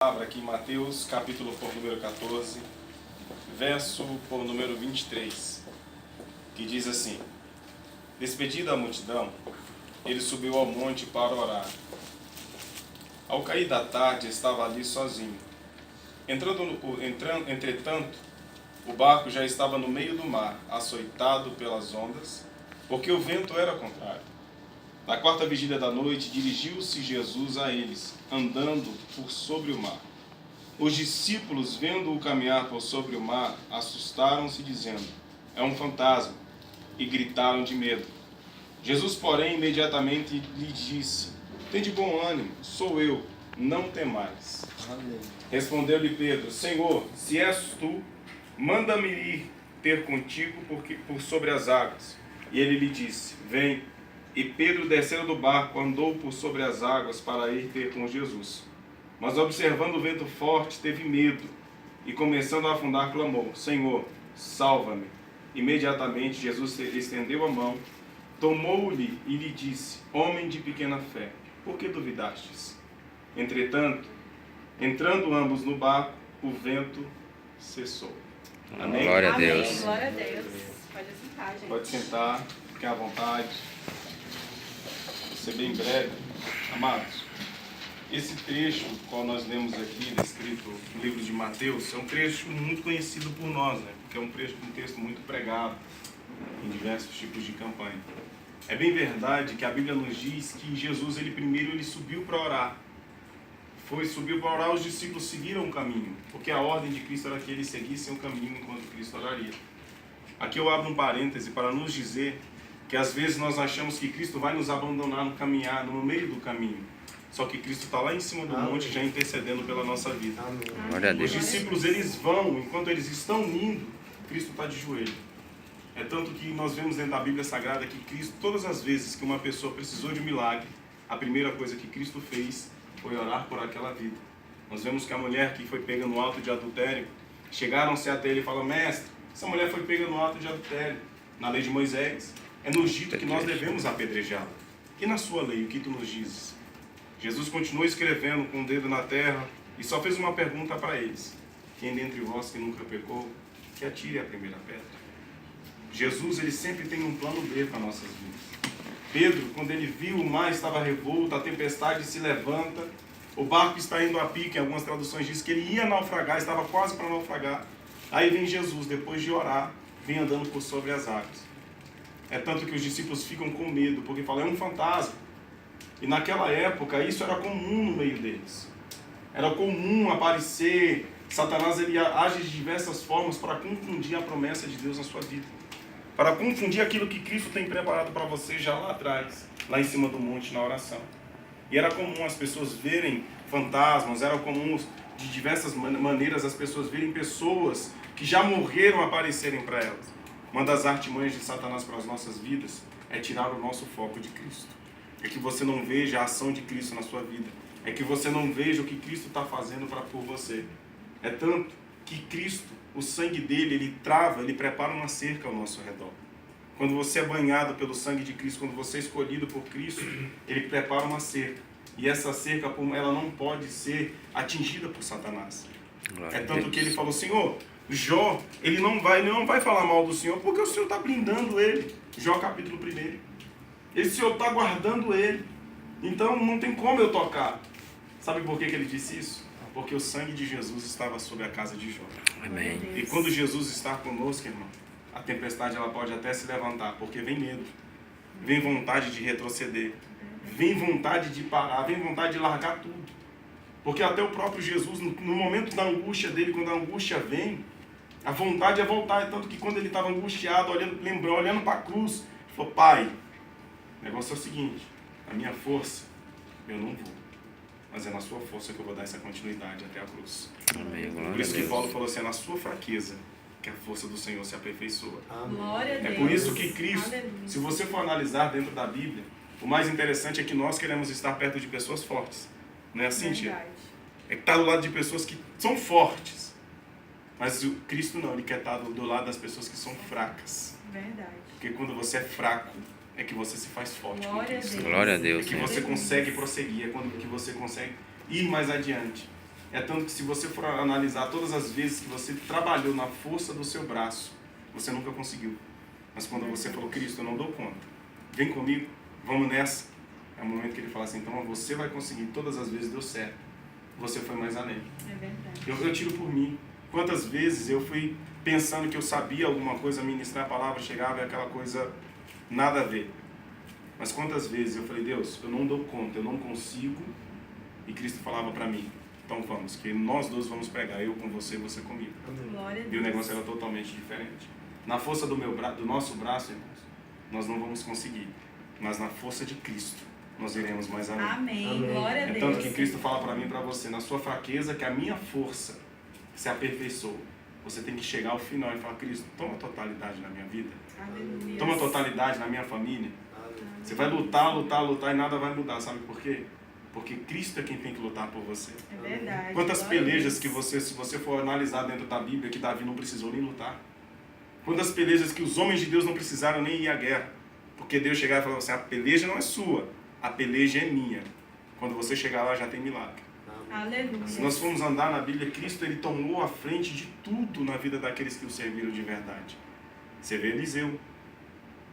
Palavra aqui em Mateus, capítulo por número 14, verso por número 23, que diz assim: Despedida a multidão, ele subiu ao monte para orar. Ao cair da tarde, estava ali sozinho. Entretanto, o barco já estava no meio do mar, açoitado pelas ondas, porque o vento era contrário. Na quarta vigília da noite, dirigiu-se Jesus a eles, andando por sobre o mar. Os discípulos, vendo-o caminhar por sobre o mar, assustaram-se, dizendo: é um fantasma, e gritaram de medo. Jesus, porém, imediatamente lhe disse: tende bom ânimo, sou eu, não temais. Respondeu-lhe Pedro: Senhor, se és tu, manda-me ir ter contigo por sobre as águas. E ele lhe disse: vem. E Pedro, descendo do barco, andou por sobre as águas para ir ter com Jesus. Mas, observando o vento forte, teve medo, e começando a afundar, clamou: Senhor, salva-me. Imediatamente Jesus estendeu a mão, tomou-lhe e lhe disse: homem de pequena fé, por que duvidastes? Entretanto, entrando ambos no barco, o vento cessou. Amém? Glória a Deus. Amém. Glória a Deus. Pode sentar, gente. Pode sentar, fique à vontade. Vou ser bem breve. Amados, esse trecho, qual nós lemos aqui, descrito no livro de Mateus, é um trecho muito conhecido por nós, né? Porque é um texto muito pregado em diversos tipos de campanha. É bem verdade que a Bíblia nos diz que Jesus, primeiro subiu para orar. Subiu para orar, os discípulos seguiram o caminho, porque a ordem de Cristo era que eles seguissem o caminho enquanto Cristo oraria. Aqui eu abro um parêntese para nos dizer que às vezes nós achamos que Cristo vai nos abandonar no caminhar, no meio do caminho. Só que Cristo está lá em cima do monte já intercedendo pela nossa vida. Glória a Deus. Os discípulos, eles vão, enquanto eles estão indo, Cristo está de joelho. É tanto que nós vemos dentro da Bíblia Sagrada que Cristo, todas as vezes que uma pessoa precisou de um milagre, a primeira coisa que Cristo fez foi orar por aquela vida. Nós vemos que a mulher que foi pega no ato de adultério, chegaram-se até ele e falaram: mestre, essa mulher foi pega no ato de adultério. Na lei de Moisés, é nos dito que nós devemos apedrejá-la. E na sua lei, o que tu nos dizes? Jesus continuou escrevendo com o dedo na terra e só fez uma pergunta para eles: quem dentre vós que nunca pecou, que atire a primeira pedra. Jesus, ele sempre tem um plano B para nossas vidas. Pedro, quando ele viu o mar estava revolto, a tempestade se levanta, o barco está indo a pique, em algumas traduções diz que ele ia naufragar, estava quase para naufragar. Aí vem Jesus, depois de orar, vem andando por sobre as águas. É tanto que os discípulos ficam com medo, porque falam: é um fantasma. E naquela época isso era comum no meio deles. Era comum aparecer. Satanás, ele age de diversas formas para confundir a promessa de Deus na sua vida, para confundir aquilo que Cristo tem preparado para você já lá atrás, lá em cima do monte, na oração. E era comum as pessoas verem fantasmas, era comum de diversas maneiras as pessoas verem pessoas que já morreram aparecerem para elas. Uma das artimanhas de Satanás para as nossas vidas é tirar o nosso foco de Cristo. É que você não veja a ação de Cristo na sua vida. É que você não veja o que Cristo está fazendo por você. É tanto que Cristo, o sangue dele, ele prepara uma cerca ao nosso redor. Quando você é banhado pelo sangue de Cristo, quando você é escolhido por Cristo, ele prepara uma cerca. E essa cerca, ela não pode ser atingida por Satanás. É tanto que ele falou: Senhor, Jó, ele não vai falar mal do Senhor, porque o Senhor está blindando ele. Jó capítulo 1. Esse Senhor está guardando ele. Então não tem como eu tocar. Sabe por que ele disse isso? Porque o sangue de Jesus estava sobre a casa de Jó. Amém. E quando Jesus está conosco, irmão, a tempestade ela pode até se levantar, porque vem medo, vem vontade de retroceder, vem vontade de parar, vem vontade de largar tudo. Porque até o próprio Jesus, no momento da angústia dele, quando a angústia vem, a vontade é voltar. É tanto que quando ele estava angustiado, olhando para a cruz, ele falou: Pai, o negócio é o seguinte, a minha força, eu não vou. Mas é na sua força que eu vou dar essa continuidade até a cruz. Amém. Por isso que Paulo falou assim: é na sua fraqueza que a força do Senhor se aperfeiçoa. Glória a Deus. É por isso que Cristo, Aleluia. se você for analisar dentro da Bíblia, o mais interessante é que nós queremos estar perto de pessoas fortes. Não é assim, tia? Verdade. É que está do lado de pessoas que são fortes. Mas o Cristo não, ele quer estar do lado das pessoas que são fracas. Verdade. Porque quando você é fraco, é que você se faz forte. com Glória a Cristo. Deus. Glória a Deus. É que você consegue prosseguir, é quando que você consegue ir mais adiante. É tanto que se você for analisar todas as vezes que você trabalhou na força do seu braço, você nunca conseguiu. Mas quando você falou, Cristo, eu não dou conta, vem comigo, vamos nessa. É o momento que ele fala assim, então você vai conseguir, todas as vezes deu certo. Você foi mais além. É verdade. Eu tiro por mim. Quantas vezes eu fui pensando que eu sabia alguma coisa, ministrar a palavra, chegava e aquela coisa nada a ver. Mas quantas vezes eu falei, Deus, eu não dou conta, eu não consigo. E Cristo falava para mim, então vamos, que nós dois vamos pregar, eu com você e você comigo. Glória a Deus. E o negócio era totalmente diferente. Na força do nosso braço, irmãos, nós não vamos conseguir. Mas na força de Cristo, nós iremos mais além. Amém. Glória a É Deus. tanto que Cristo fala para mim e para você, na sua fraqueza, que a minha força se aperfeiçoou. Você tem que chegar ao final e falar, Cristo, toma totalidade na minha vida. Aleluia. Toma totalidade na minha família. Você vai lutar, lutar, lutar e nada vai mudar. Sabe por quê? Porque Cristo é quem tem que lutar por você. É verdade. Quantas Glória a pelejas Deus. que você, se você for analisar dentro da Bíblia, que Davi não precisou nem lutar. Quantas pelejas que os homens de Deus não precisaram nem ir à guerra. Porque Deus chegava e falava assim, a peleja não é sua, a peleja é minha. Quando você chegar lá já tem milagre. Aleluia. Se nós formos andar na Bíblia, Cristo ele tomou a frente de tudo na vida daqueles que o serviram de verdade. Você vê Eliseu,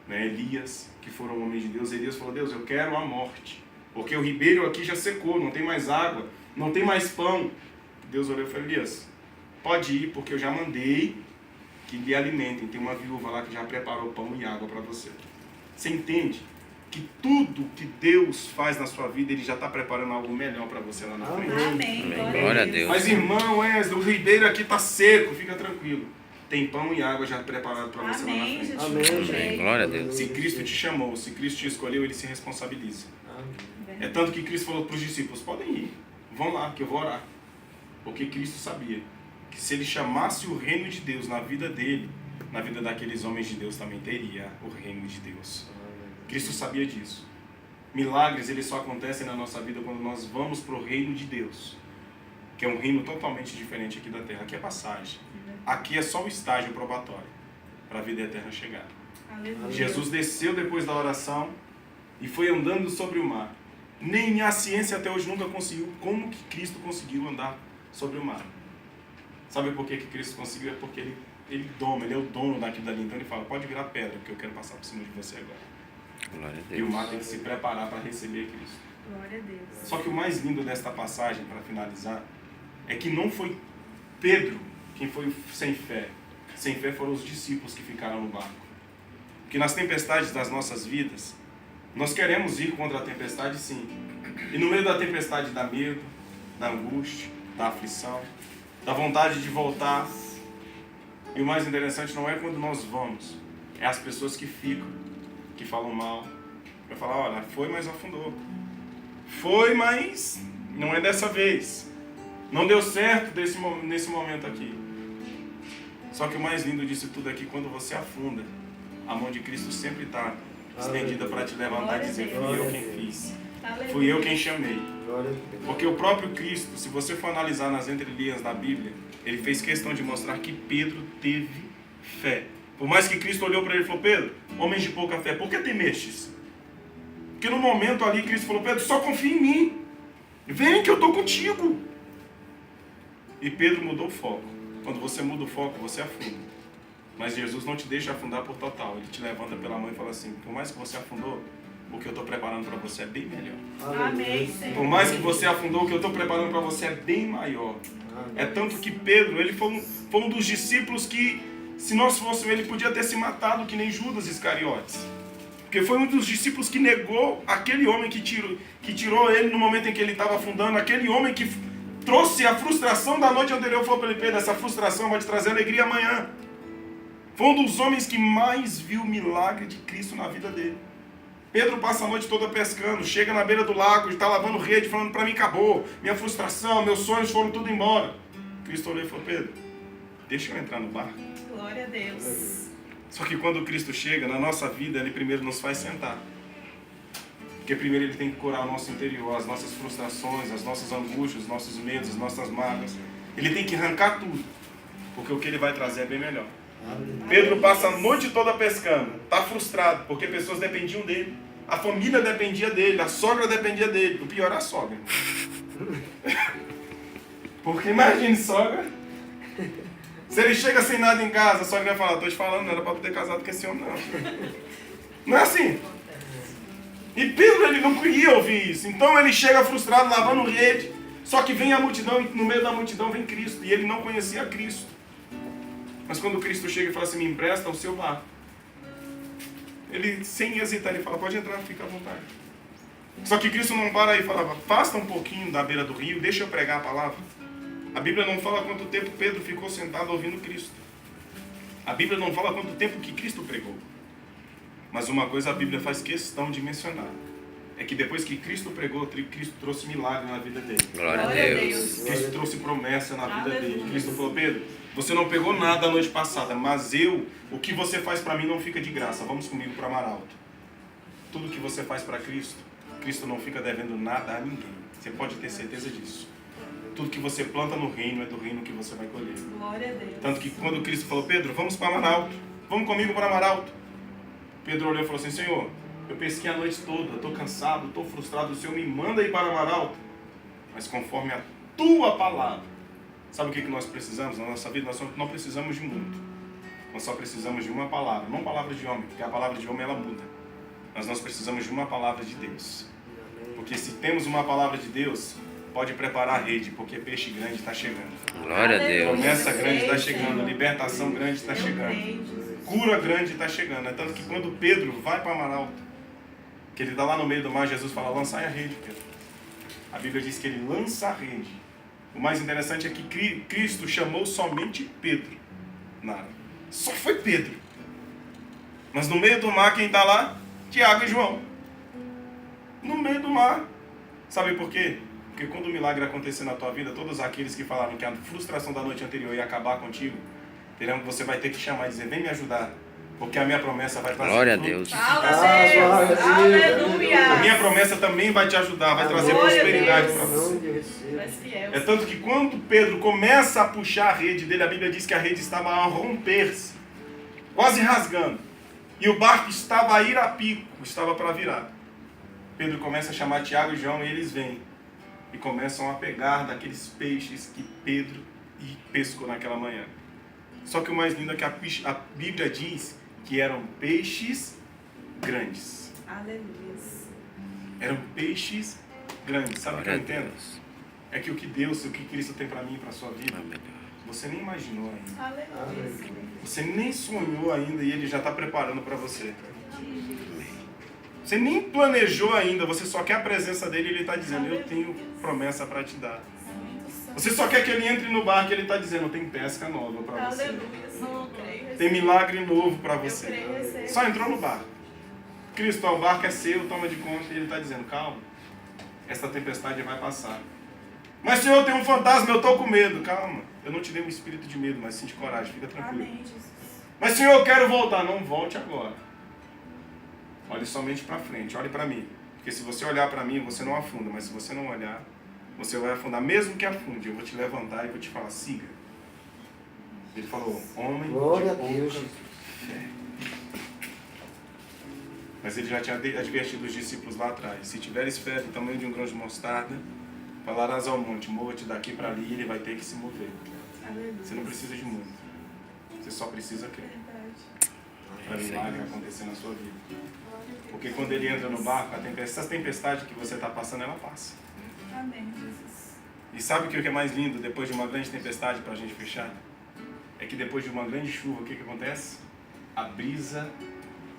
né? Elias, que foram homens de Deus. Elias falou, Deus, eu quero a morte, porque o ribeiro aqui já secou, não tem mais água, não tem mais pão. Deus olhou e falou, Elias, pode ir, porque eu já mandei que lhe alimentem. Tem uma viúva lá que já preparou pão e água para você. Você entende? Que tudo que Deus faz na sua vida, Ele já está preparando algo melhor para você lá na frente. Amém. Glória a Deus. Mas irmão, o ribeiro aqui está seco, fica tranquilo. Tem pão e água já preparado para você lá na Amém, frente. Jesus. Amém. Glória a Deus. Se Cristo te chamou, se Cristo te escolheu, Ele se responsabiliza. É tanto que Cristo falou para os discípulos, podem ir, vão lá que eu vou orar. Porque Cristo sabia que se Ele chamasse o reino de Deus na vida dele, na vida daqueles homens de Deus também teria o reino de Deus. Cristo sabia disso. Milagres, eles só acontecem na nossa vida quando nós vamos para o reino de Deus, que é um reino totalmente diferente aqui da terra. Aqui é passagem. Aqui é só o estágio probatório para a vida eterna chegar. Aleluia. Jesus desceu depois da oração e foi andando sobre o mar. Nem a ciência até hoje nunca conseguiu como que Cristo conseguiu andar sobre o mar. Sabe por que Cristo conseguiu? É porque ele é o dono daquilo dali. Então ele fala, pode virar pedra, porque eu quero passar por cima de você agora. Glória a E o Deus. mar tem que se preparar para receber Cristo. Glória a Deus. Só que o mais lindo desta passagem, para finalizar, é que não foi Pedro quem foi sem fé. Sem fé foram os discípulos que ficaram no barco. Porque nas tempestades das nossas vidas, nós queremos ir contra a tempestade, sim. E no meio da tempestade dá medo, da angústia, da aflição, da vontade de voltar. E o mais interessante não é quando nós vamos, é as pessoas que ficam, que falam mal. Vai falar, olha, foi, mas afundou. Foi, mas não é dessa vez. Não deu certo nesse momento aqui. Só que o mais lindo disso tudo é que quando você afunda, a mão de Cristo sempre está estendida para te levantar e dizer, fui eu quem fiz. Fui eu quem chamei. Porque o próprio Cristo, se você for analisar nas entrelinhas da Bíblia, ele fez questão de mostrar que Pedro teve fé. Por mais que Cristo olhou para ele e falou, Pedro, homens de pouca fé, por que temestes? Porque no momento ali Cristo falou, Pedro, só confia em mim. Vem que eu estou contigo. E Pedro mudou o foco. Quando você muda o foco, você afunda. Mas Jesus não te deixa afundar por total. Ele te levanta pela mão e fala assim, por mais que você afundou, o que eu estou preparando para você é bem melhor. Amém, Senhor. Por mais que você afundou, o que eu estou preparando para você é bem maior. É tanto que Pedro, ele foi um dos discípulos que, se nós fôssemos, ele podia ter se matado que nem Judas Iscariotes. Porque foi um dos discípulos que negou aquele homem que tirou ele no momento em que ele estava afundando, aquele homem que trouxe a frustração da noite anterior. Falou para ele, Pedro, essa frustração vai te trazer alegria amanhã. Foi um dos homens que mais viu o milagre de Cristo na vida dele. Pedro passa a noite toda pescando, chega na beira do lago, está lavando rede, falando, para mim acabou, minha frustração, meus sonhos foram tudo embora. Cristo olhou e falou, Pedro, deixa eu entrar no barco. Glória a Deus. Só que quando Cristo chega na nossa vida, Ele primeiro nos faz sentar. Porque primeiro Ele tem que curar o nosso interior, as nossas frustrações, as nossas angústias, os nossos medos, as nossas mágoas. Ele tem que arrancar tudo, porque o que Ele vai trazer é bem melhor. Pedro passa a noite toda pescando, está frustrado, porque pessoas dependiam dele. A família dependia dele, a sogra dependia dele. O pior é a sogra. Porque imagine, sogra. Se ele chega sem nada em casa, a sogra vai falar, tô te falando, não era para ter casado com esse homem, não. Não é assim? E Pedro, ele não queria ouvir isso. Então ele chega frustrado, lavando rede. Só que vem a multidão, e no meio da multidão vem Cristo. E ele não conhecia Cristo. Mas quando Cristo chega e fala assim, me empresta o seu barco. Ele, sem hesitar, ele fala, pode entrar, fica à vontade. Só que Cristo não para aí e falava, afasta um pouquinho da beira do rio, deixa eu pregar a palavra. A Bíblia não fala quanto tempo Pedro ficou sentado ouvindo Cristo. A Bíblia não fala quanto tempo que Cristo pregou. Mas uma coisa a Bíblia faz questão de mencionar. É que depois que Cristo pregou, Cristo trouxe milagre na vida dele. Glória a Deus. Cristo trouxe promessa na vida dele. Cristo falou, Pedro, você não pegou nada a noite passada, mas o que você faz para mim não fica de graça. Vamos comigo para Mar Alto. Tudo que você faz para Cristo, Cristo não fica devendo nada a ninguém. Você pode ter certeza disso. Tudo que você planta no reino é do reino que você vai colher. Glória a Deus. Tanto que quando Cristo falou, Pedro, vamos para Mar Alto. Vamos comigo para Mar Alto. Pedro olhou e falou assim, Senhor, eu pesquei a noite toda, estou cansado, estou frustrado, o Senhor me manda ir para Mar Alto. Mas conforme a tua palavra. Sabe o que nós precisamos na nossa vida? Nós não precisamos de muito. Nós só precisamos de uma palavra. Não palavra de homem, porque a palavra de homem ela muda. Mas nós precisamos de uma palavra de Deus. Porque se temos uma palavra de Deus, pode preparar a rede, porque peixe grande está chegando. Glória a Deus. Promessa grande está chegando, libertação grande está chegando. Cura grande está chegando. É tanto que quando Pedro vai para Mar Alto, que ele está lá no meio do mar, Jesus fala, lançai a rede, Pedro. A Bíblia diz que ele lança a rede. O mais interessante é que Cristo chamou somente Pedro. Nada. Só foi Pedro. Mas no meio do mar, quem está lá? Tiago e João. No meio do mar. Sabe por quê? Porque quando o milagre acontecer na tua vida, todos aqueles que falaram que a frustração da noite anterior ia acabar contigo, terão que você vai ter que chamar e dizer, vem me ajudar, porque a minha promessa vai trazer Glória a fruto. Deus. Aleluia. A minha promessa também vai te ajudar, vai trazer prosperidade para você. Tu és fiel. É tanto que quando Pedro começa a puxar a rede dele, a Bíblia diz que a rede estava a romper-se, quase rasgando. E o barco estava a ir a pico, estava para virar. Pedro começa a chamar Tiago e João e eles vêm. E começam a pegar daqueles peixes que Pedro pescou naquela manhã. Só que o mais lindo é que a Bíblia diz que eram peixes grandes. Aleluia. Eram peixes grandes. Sabe o que eu Glória a entendo? Deus. É que o que Deus, o que Cristo tem para mim e para a sua vida, Amém. você nem imaginou ainda. Aleluia. Você nem sonhou ainda e Ele já está preparando para você. Você nem planejou ainda, você só quer a presença dEle e Ele está dizendo, eu tenho promessa para te dar. Você só quer que Ele entre no barco e Ele está dizendo, tem pesca nova para você. Aleluia. Tem milagre novo para Eu você. creio, recebo. Só entrou no barco. Cristo, o barco é seu, toma de conta. E Ele está dizendo, calma, essa tempestade vai passar. Mas Senhor, tem um fantasma, eu estou com medo. Calma, eu não te dei um espírito de medo, mas sim de coragem, fica tranquilo. Amém, Jesus. Mas Senhor, eu quero voltar. Não volte agora. Olhe somente para frente, olhe para mim. Porque se você olhar para mim, você não afunda. Mas se você não olhar, você vai afundar. Mesmo que afunde, eu vou te levantar e vou te falar, siga. Ele falou, homem Glória de a Deus. pouca fé. Mas ele já tinha advertido os discípulos lá atrás. Se tiveres fé do tamanho de um grão de mostarda, falarás ao monte, mova-te daqui para ali e ele vai ter que se mover. Aleluia. Você não precisa de muito. Você só precisa crer. Verdade. Para milagre acontecer na sua vida. Porque quando ele entra no barco, essa tempestade que você está passando, ela passa. Amém, Jesus. E sabe o que é mais lindo depois de uma grande tempestade, para a gente fechar? É que depois de uma grande chuva, o que acontece? A brisa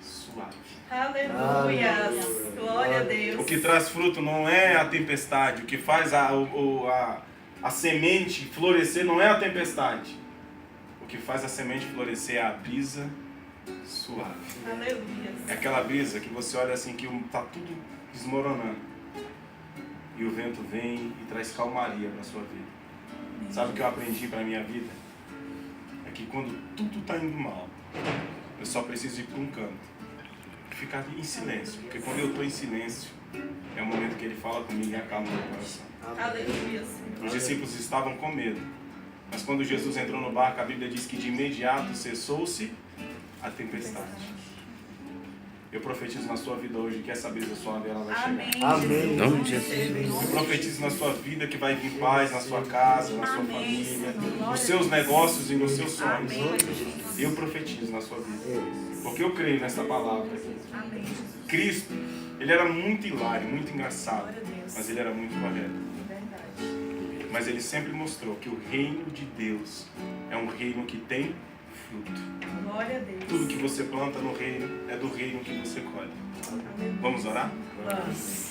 suave. Aleluia. Glória a Deus. O que traz fruto não é a tempestade. O que faz a semente florescer não é a tempestade. O que faz a semente florescer é a brisa suave. Aleluia. É aquela brisa que você olha assim, que está tudo desmoronando. E o vento vem e traz calmaria para a sua vida. Sabe o que eu aprendi para a minha vida? É que quando tudo está indo mal, eu só preciso ir para um canto. Ficar em silêncio. Porque quando eu estou em silêncio, é o momento que ele fala comigo e acalma o meu coração. Aleluia, Senhor. Os discípulos estavam com medo. Mas quando Jesus entrou no barco, a Bíblia diz que de imediato cessou-se a tempestade. Eu profetizo na sua vida hoje que essa brisa suave ela vai chegar. Amém. Amém. Em nome de Jesus. Eu profetizo na sua vida que vai vir paz na sua casa, na sua Amém, família, Senhor. nos seus negócios e nos seus sonhos. Amém, Jesus. Eu profetizo na sua vida. Porque eu creio nessa palavra aqui. Amém, Jesus. Cristo, ele era muito hilário, muito engraçado, Glória a Deus. mas ele era muito correto. Verdade. Mas ele sempre mostrou que o reino de Deus é um reino que tem fruto. Glória a Deus. Tudo que você planta no reino é do reino que você colhe. Aleluia. Vamos orar? Vamos.